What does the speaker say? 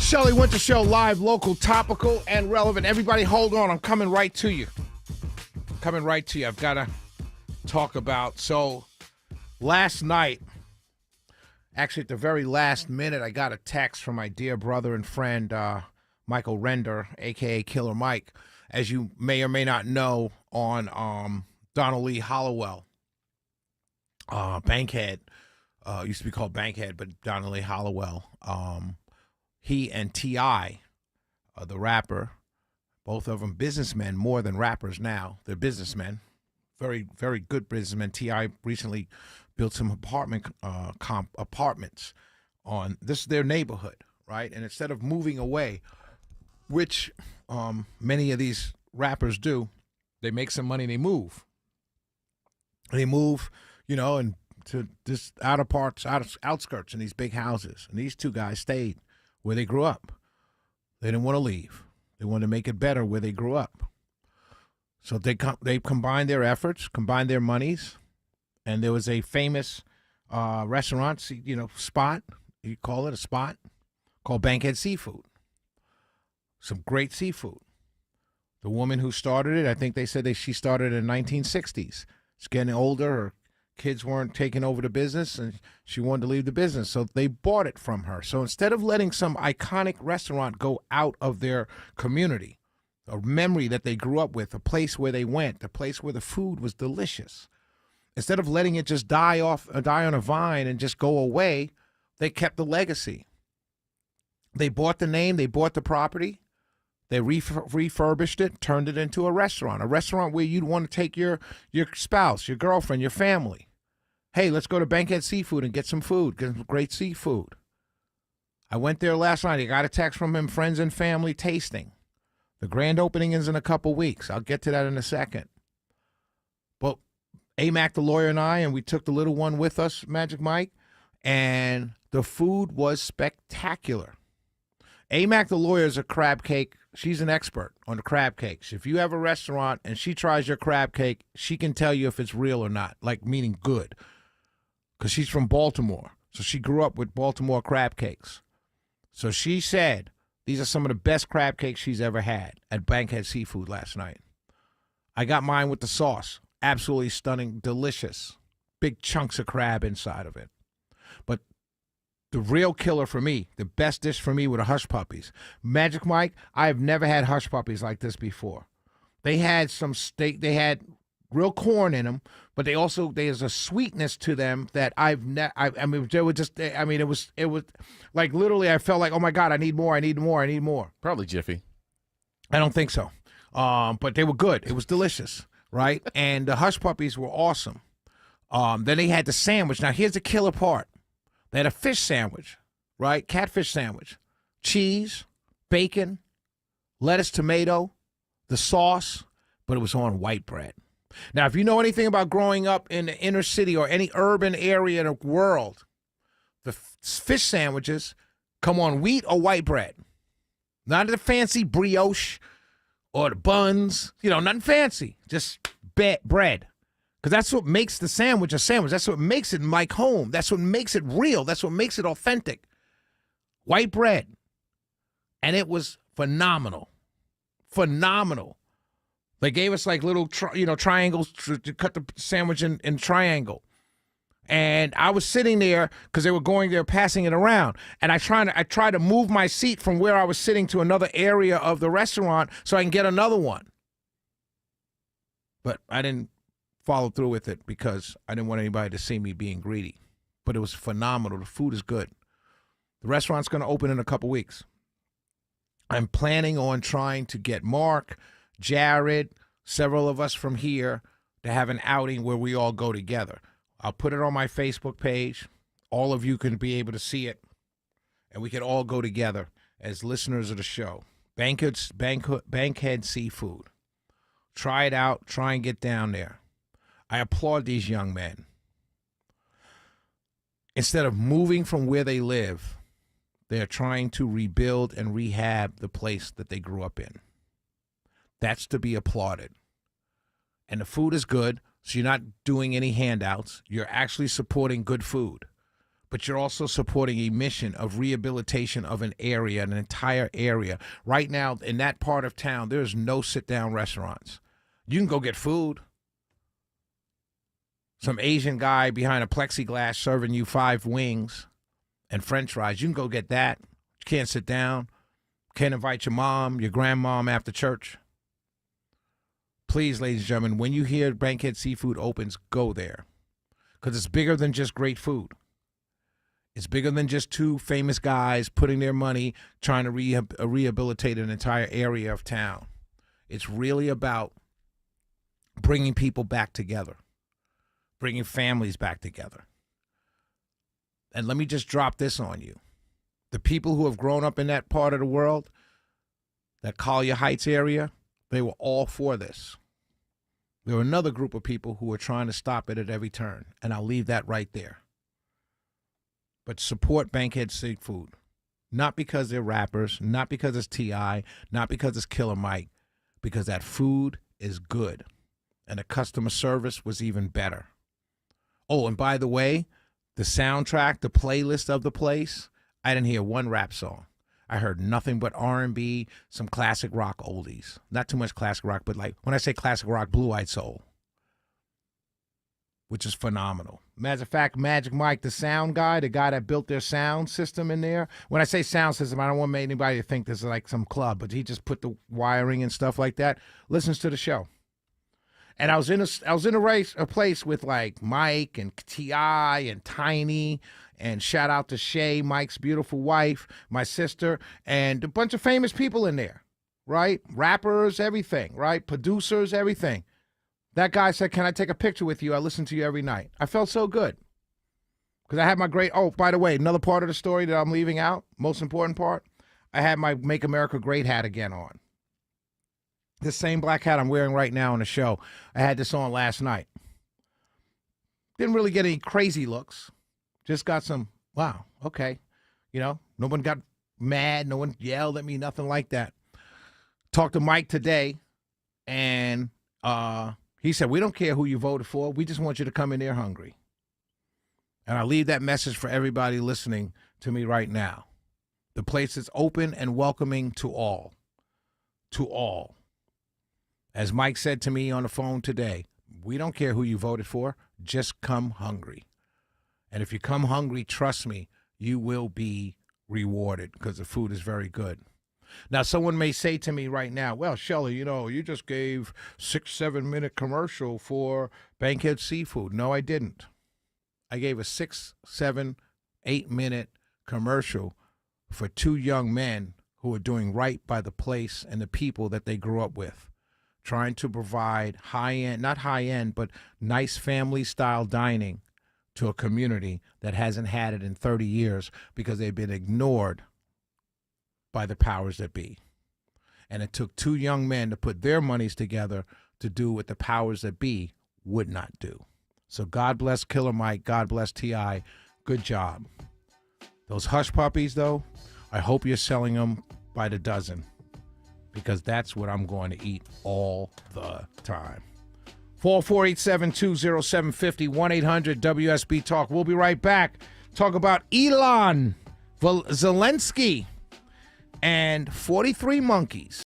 Shelley Winter Show, live, local, topical, and relevant. Everybody hold on. I'm coming right to you. I've got to talk about. So last night, actually at the very last minute, I got a text from my dear brother and friend, Michael Render, a.k.a. Killer Mike, as you may or may not know, on Donald Lee Hollowell. Bankhead, used to be called Bankhead, but Donald Lee Hollowell. He and T.I., the rapper, both of them businessmen more than rappers now. They're businessmen, very, very good businessmen. T.I. recently built some apartments on this their neighborhood, right? And instead of moving away, which many of these rappers do, they make some money, they move. They move, and to this outskirts in these big houses. And these two guys stayed where they grew up. They didn't want to leave. They wanted to make it better where they grew up. So they combined their efforts, combined their monies, and there was a famous restaurant, spot, you call it a spot, called Bankhead Seafood. Some great seafood. The woman who started it, I think they said she started in the 1960s. It's getting older. Her kids weren't taking over the business, and she wanted to leave the business, so they bought it from her. So instead of letting some iconic restaurant go out of their community, a memory that they grew up with, a place where they went, a place where the food was delicious, instead of letting it just die on a vine and just go away, they kept the legacy. They bought the name, they bought the property, they refurbished it, turned it into a restaurant where you'd want to take your spouse, your girlfriend, your family. Hey, let's go to Bankhead Seafood and get some food, get some great seafood. I went there last night. I got a text from him, friends and family tasting. The grand opening is in a couple weeks. I'll get to that in a second. But AMAC, the lawyer, and we took the little one with us, Magic Mike, and the food was spectacular. AMAC, the lawyer, is a crab cake. She's an expert on the crab cakes. If you have a restaurant and she tries your crab cake, she can tell you if it's real or not, like meaning good. Because she's from Baltimore. So she grew up with Baltimore crab cakes. So she said these are some of the best crab cakes she's ever had at Bankhead Seafood last night. I got mine with the sauce. Absolutely stunning, delicious. Big chunks of crab inside of it. But the real killer for me, the best dish for me, were the hush puppies. Magic Mike, I have never had hush puppies like this before. They had some steak. They had real corn in them, but there's a sweetness to them that it was like literally I felt like, oh my God, I need more. Probably Jiffy. I don't think so. But they were good. It was delicious, right? And the hush puppies were awesome. Then they had the sandwich. Now here's the killer part. They had a fish sandwich, right? Catfish sandwich. Cheese, bacon, lettuce, tomato, the sauce, but it was on white bread. Now, if you know anything about growing up in the inner city or any urban area in the world, the fish sandwiches come on wheat or white bread. Not the fancy brioche or the buns, nothing fancy. Just bread. Because that's what makes the sandwich a sandwich. That's what makes it like home. That's what makes it real. That's what makes it authentic. White bread. And it was phenomenal. Phenomenal. They gave us like little, triangles to cut the sandwich in triangle. And I was sitting there because they were passing it around. And I tried to move my seat from where I was sitting to another area of the restaurant so I can get another one. But I didn't follow through with it because I didn't want anybody to see me being greedy. But it was phenomenal. The food is good. The restaurant's going to open in a couple weeks. I'm planning on trying to get Mark, Jared, several of us from here to have an outing where we all go together. I'll put it on my Facebook page. All of you can be able to see it, and we can all go together as listeners of the show. Bankhead Seafood. Try it out. Try and get down there. I applaud these young men. Instead of moving from where they live, they are trying to rebuild and rehab the place that they grew up in. That's to be applauded. And the food is good, so you're not doing any handouts. You're actually supporting good food. but you're also supporting a mission of rehabilitation of an area, an entire area. Right now, in that part of town, there's no sit-down restaurants. You can go get food. Some Asian guy behind a plexiglass serving you 5 wings and french fries. You can go get that. You can't sit down. Can't invite your mom, your grandmom after church. Please, ladies and gentlemen, when you hear Bankhead Seafood opens, go there. Because it's bigger than just great food. It's bigger than just 2 famous guys putting their money trying to rehabilitate an entire area of town. It's really about bringing people back together, bringing families back together. And let me just drop this on you. The people who have grown up in that part of the world, that Collier Heights area, they were all for this. There were another group of people who were trying to stop it at every turn, and I'll leave that right there. But support Bankhead Seafood, not because they're rappers, not because it's T.I., not because it's Killer Mike, because that food is good, and the customer service was even better. Oh, and by the way, the soundtrack, the playlist of the place, I didn't hear one rap song. I heard nothing but R&B, some classic rock oldies. Not too much classic rock, but like when I say classic rock, Blue Eyed Soul, which is phenomenal. Matter of fact, Magic Mike, the sound guy, the guy that built their sound system in there. When I say sound system, I don't want anybody to think this is like some club, but he just put the wiring and stuff like that. Listens to the show. And I was in a place with like Mike and T.I. and Tiny, and shout out to Shay, Mike's beautiful wife, my sister, and a bunch of famous people in there, right? Rappers, everything, right? Producers, everything. That guy said, "Can I take a picture with you? I listen to you every night." I felt so good because I had my oh, by the way, another part of the story that I'm leaving out, most important part, I had my Make America Great hat again on. This same black hat I'm wearing right now on the show, I had this on last night. Didn't really get any crazy looks. Just got some, wow, okay. You know, no one got mad. No one yelled at me, nothing like that. Talked to Mike today, and he said, "We don't care who you voted for. We just want you to come in there hungry." And I leave that message for everybody listening to me right now. The place is open and welcoming to all. To all. As Mike said to me on the phone today, we don't care who you voted for. Just come hungry. And if you come hungry, trust me, you will be rewarded because the food is very good. Now, someone may say to me right now, "Well, Shelly, you know, you just gave 6-7 minute commercial for Bankhead Seafood." No, I didn't. I gave a 6, 7, 8 minute commercial for 2 young men who are doing right by the place and the people that they grew up with, trying to provide high-end, not high-end, but nice family-style dining to a community that hasn't had it in 30 years because they've been ignored by the powers that be. And it took 2 young men to put their monies together to do what the powers that be would not do. So God bless Killer Mike. God bless T.I. Good job. Those hush puppies, though, I hope you're selling them by the dozen because that's what I'm going to eat all the time. 448-720-750, 1-800-WSB Talk. We'll be right back. Talk about Elon Zelensky and 43 monkeys.